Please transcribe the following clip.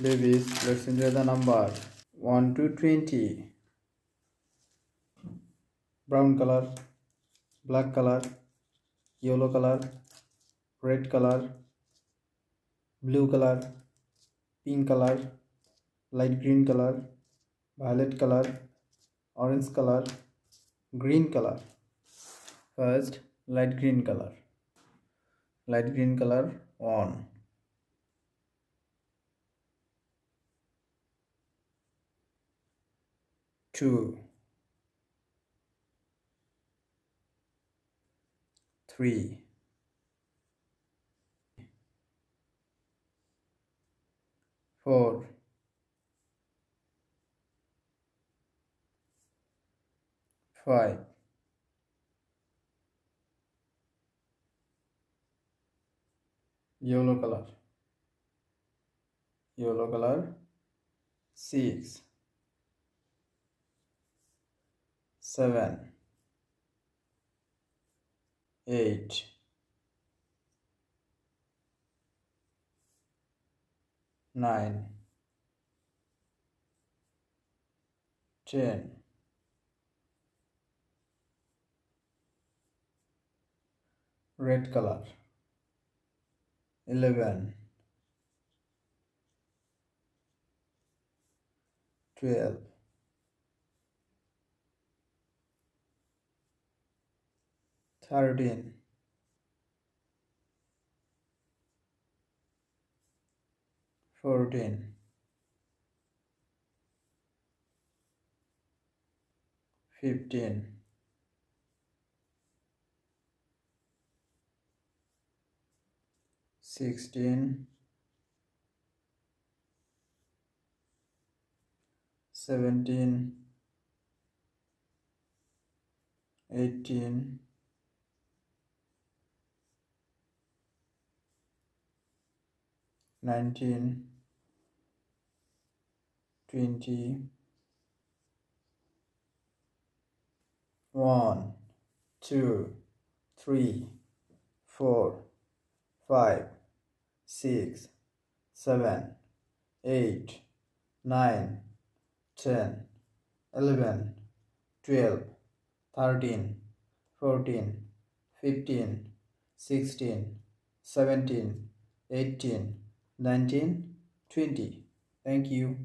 Babies, let's enjoy the number 1 to 20. Brown color, black color, yellow color, red color, blue color, pink color, light green color, violet color, orange color, green color. First, light green color. Light green color 1, 2, 3, 4, 5, 6, 7, 8, 9, 10, red color 11, 12, 13, 14, 15, 16, 17, 18, 19, 20, 1, 2, 3, 4, 5, 6, 7, 8, 9, 10, 11, 12, 13, 14, 15, 16, 17, 18, 19, 20. Thank you.